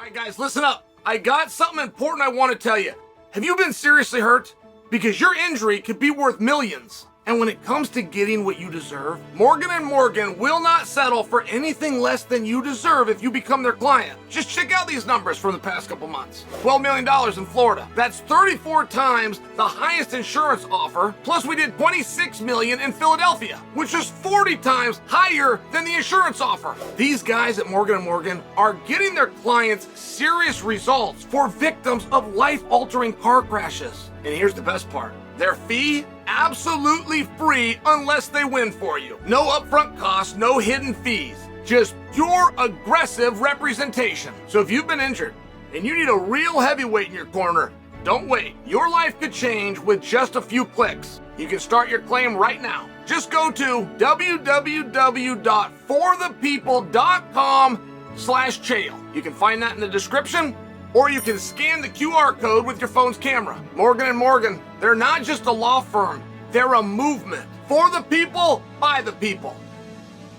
All right, guys, listen up. I got something important I want to tell you. Have you been seriously hurt? Because your injury could be worth millions. And when it comes to getting what you deserve, Morgan & Morgan will not settle for anything less than you deserve if you become their client. Just check out these numbers from the past couple months. $12 million in Florida. That's 34 times the highest insurance offer. Plus we did $26 million in Philadelphia, which is 40 times higher than the insurance offer. These guys at Morgan & Morgan are getting their clients serious results for victims of life-altering car crashes. And here's the best part. Their fee? Absolutely free unless they win for you. No upfront costs, no hidden fees. Just pure aggressive representation. So if you've been injured and you need a real heavyweight in your corner, don't wait. Your life could change with just a few clicks. You can start your claim right now. Just go to www.forthepeople.com/Chael. You can find that in the description. Or you can scan the QR code with your phone's camera. Morgan & Morgan, they're not just a law firm, they're a movement. For the people, by the people.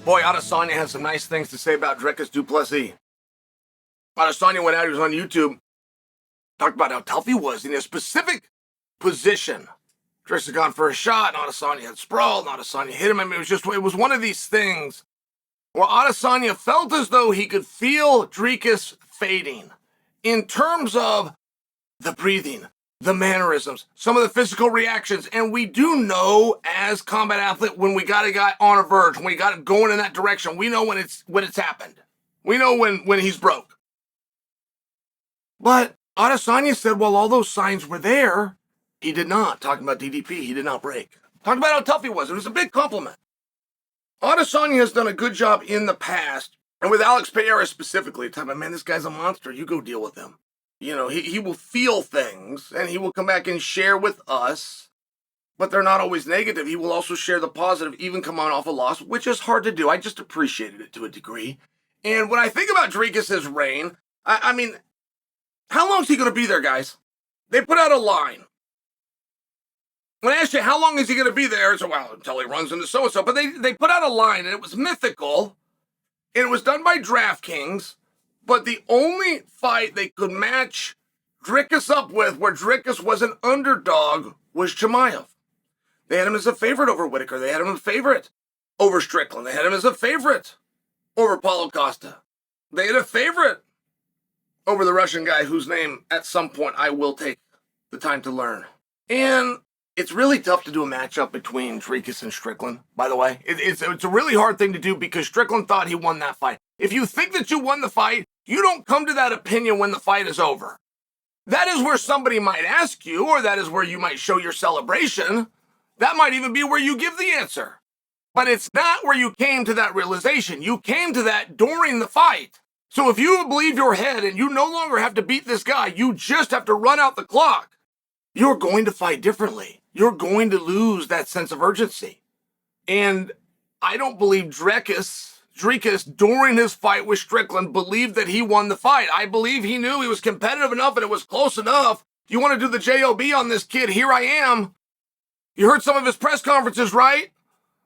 Boy, Adesanya has some nice things to say about Dricus du Plessis. Adesanya went out, he was on YouTube, talked about how tough he was in a specific position. Dricus had gone for a shot, and Adesanya had sprawled, and Adesanya hit him. I mean, it was one of these things where Adesanya felt as though he could feel Dricus fading. In terms of the breathing, the mannerisms, some of the physical reactions, and we do know as combat athlete when we got a guy on a verge, when we got it going in that direction, we know when it's happened. We know when he's broke. But Adesanya said, well, all those signs were there. He did not. Talking about DDP, he did not break. Talking about how tough he was. It was a big compliment. Adesanya has done a good job in the past. And with Alex Pereira specifically, talking about, man, this guy's a monster. You go deal with him. You know, he will feel things, and he will come back and share with us. But they're not always negative. He will also share the positive, even come on off a loss, which is hard to do. I just appreciated it to a degree. And when I think about Dricus' reign, I mean, how long is he going to be there, guys? They put out a line. When I asked you, how long is he going to be there? It's, well, until he runs into so-and-so. But they put out a line, and it was mythical. And it was done by DraftKings, but the only fight they could match Dricus up with, where Dricus was an underdog, was Chimaev. They had him as a favorite over Whitaker. They had him as a favorite over Strickland. They had him as a favorite over Paulo Costa. They had a favorite over the Russian guy whose name at some point I will take the time to learn. And it's really tough to do a matchup between Dricus and Strickland, by the way. It's a really hard thing to do because Strickland thought he won that fight. If you think that you won the fight, you don't come to that opinion when the fight is over. That is where somebody might ask you, or that is where you might show your celebration. That might even be where you give the answer. But it's not where you came to that realization. You came to that during the fight. So if you believe your head and you no longer have to beat this guy, you just have to run out the clock, you're going to fight differently. You're going to lose that sense of urgency. And I don't believe Dricus, during his fight with Strickland, believed that he won the fight. I believe he knew he was competitive enough and it was close enough. You want to do the JOB on this kid? Here I am. You heard some of his press conferences, right?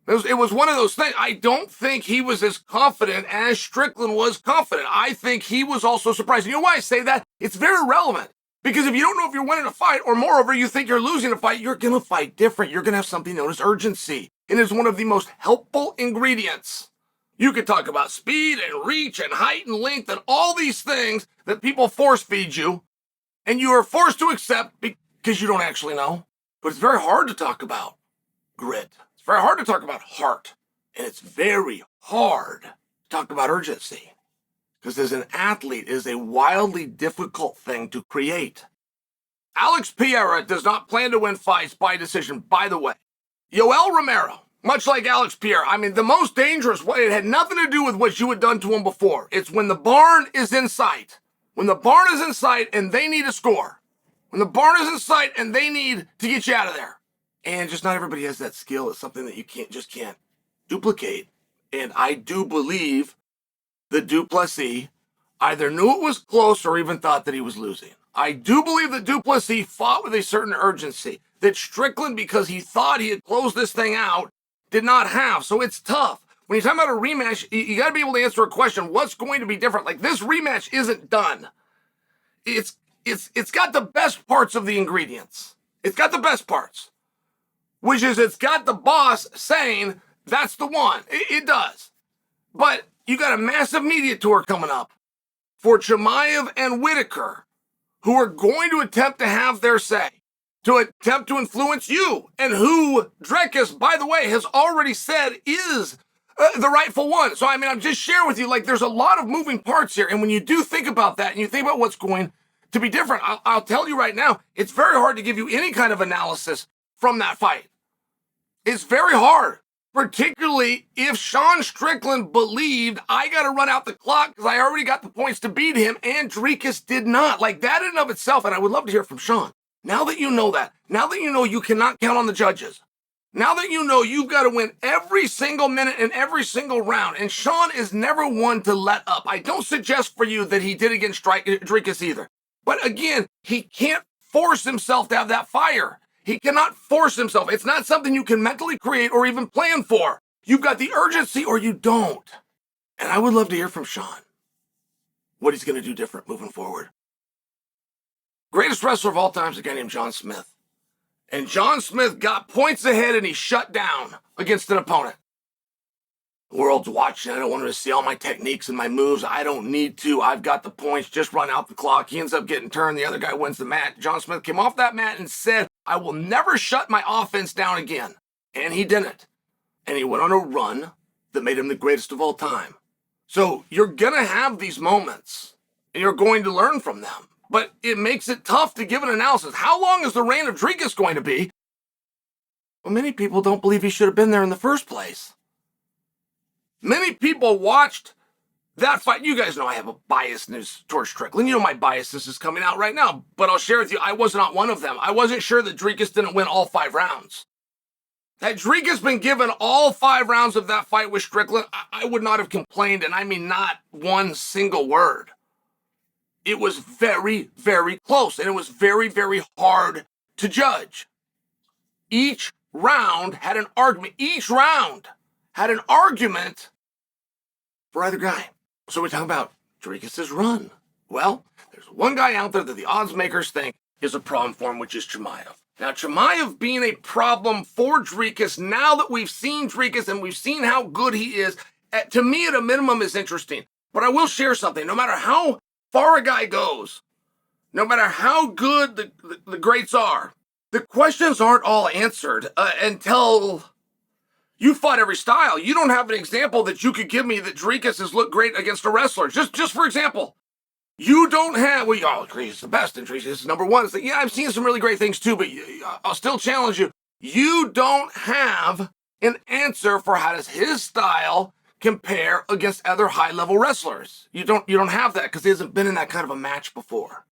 It was one of those things. I don't think he was as confident as Strickland was confident. I think he was also surprised. You know why I say that? It's very relevant. Because if you don't know if you're winning a fight, or moreover, you think you're losing a fight, you're going to fight different. You're going to have something known as urgency. It is one of the most helpful ingredients. You could talk about speed and reach and height and length and all these things that people force feed you, and you are forced to accept because you don't actually know. But it's very hard to talk about grit. It's very hard to talk about heart. And it's very hard to talk about urgency. Because as an athlete, it is a wildly difficult thing to create. Alex Pereira does not plan to win fights by decision, by the way. Yoel Romero, much like Alex Pereira, I mean, the most dangerous way, it had nothing to do with what you had done to him before. It's when the barn is in sight. When the barn is in sight and they need a score. When the barn is in sight and they need to get you out of there. And just not everybody has that skill. It's something that you can't duplicate. And I do believe that du Plessis either knew it was close or even thought that he was losing. I do believe that du Plessis fought with a certain urgency that Strickland, because he thought he had closed this thing out, did not have. So it's tough. When you're talking about a rematch, you got to be able to answer a question. What's going to be different? Like, this rematch isn't done. it's got the best parts of the ingredients. It's got the best parts, which is it's got the boss saying that's the one. It does. But you got a massive media tour coming up for Chimaev and Whitaker, who are going to attempt to have their say, to attempt to influence you, and who Dricus, by the way, has already said is the rightful one. So, I mean, I'm just sharing with you, like, there's a lot of moving parts here. And when you do think about that and you think about what's going to be different, I'll tell you right now, it's very hard to give you any kind of analysis from that fight. It's very hard, particularly if Sean Strickland believed I got to run out the clock because I already got the points to beat him, and Dricus did not. Like, that in and of itself, and I would love to hear from Sean. Now that you know that, now that you know you cannot count on the judges, now that you know you've got to win every single minute and every single round, and Sean is never one to let up. I don't suggest for you that he did against Dricus either. But again, he can't force himself to have that fire. He cannot force himself. It's not something you can mentally create or even plan for. You've got the urgency or you don't. And I would love to hear from Sean what he's going to do different moving forward. Greatest wrestler of all time is a guy named John Smith. And John Smith got points ahead and he shut down against an opponent. The world's watching. I don't want to see all my techniques and my moves. I don't need to. I've got the points. Just run out the clock. He ends up getting turned. The other guy wins the match. John Smith came off that mat and said, I will never shut my offense down again. And he didn't. And he went on a run that made him the greatest of all time. So you're going to have these moments and you're going to learn from them. But it makes it tough to give an analysis. How long is the reign of Dricus going to be? Well, many people don't believe he should have been there in the first place. Many people watched that fight. You guys know I have a biasness towards Strickland. You know my biasness is coming out right now. But I'll share with you, I was not one of them. I wasn't sure that Dricus didn't win all 5 rounds. Had Dricus been given all 5 rounds of that fight with Strickland, I would not have complained, and I mean not one single word. It was very, very close, and it was very, very hard to judge. Each round had an argument. Each round had an argument for either guy. So we talk about Dricus' run. Well, there's one guy out there that the odds makers think is a problem for him, which is Chimaev. Now, Chimaev being a problem for Dricus, now that we've seen Dricus and we've seen how good he is, to me at a minimum is interesting. But I will share something. No matter how far a guy goes, no matter how good the greats are, the questions aren't all answered until you fought every style. You don't have an example that you could give me that Dricus has looked great against a wrestler. Just for example, you don't have, well, Dricus is the best and Dricus is number one. So, yeah, I've seen some really great things too, but I'll still challenge you. You don't have an answer for how does his style compare against other high-level wrestlers. You don't have that because he hasn't been in that kind of a match before.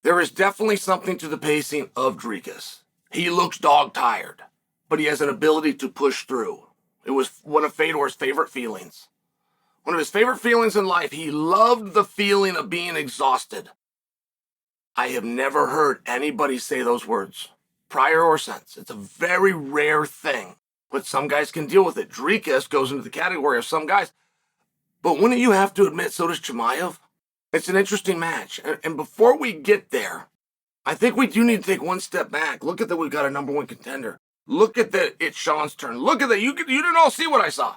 There is definitely something to the pacing of Dricus. He looks dog-tired, but he has an ability to push through. It was one of Fedor's favorite feelings. One of his favorite feelings in life. He loved the feeling of being exhausted. I have never heard anybody say those words, prior or since. It's a very rare thing. But some guys can deal with it. Dricus goes into the category of some guys. But wouldn't you have to admit, so does Chimaev? It's an interesting match. And before we get there, I think we do need to take one step back. Look at that, we've got a number one contender. Look at that, it's Sean's turn. Look at that, you didn't all see what I saw.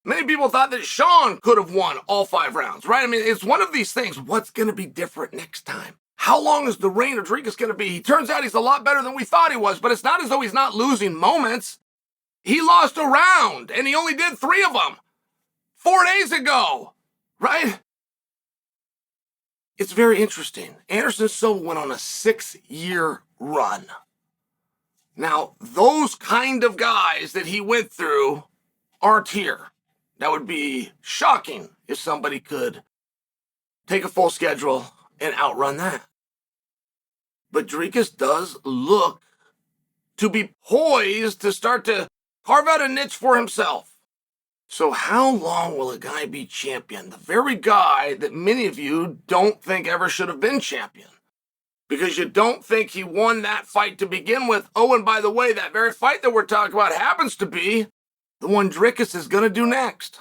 Many people thought that Sean could have won all 5 rounds, right? I mean, it's one of these things. What's going to be different next time? How long is the reign of Dricus going to be? He turns out he's a lot better than we thought he was, but it's not as though he's not losing moments. He lost a round, and he only did 3 of them 4 days ago, right? It's very interesting. Anderson Silva went on a 6-year run. Now, those kind of guys that he went through aren't here. That would be shocking if somebody could take a full schedule and outrun that. But Dricus does look to be poised to start to carve out a niche for himself. So how long will a guy be champion? The very guy that many of you don't think ever should have been champion. Because you don't think he won that fight to begin with. Oh, and by the way, that very fight that we're talking about happens to be the one Dricus is going to do next.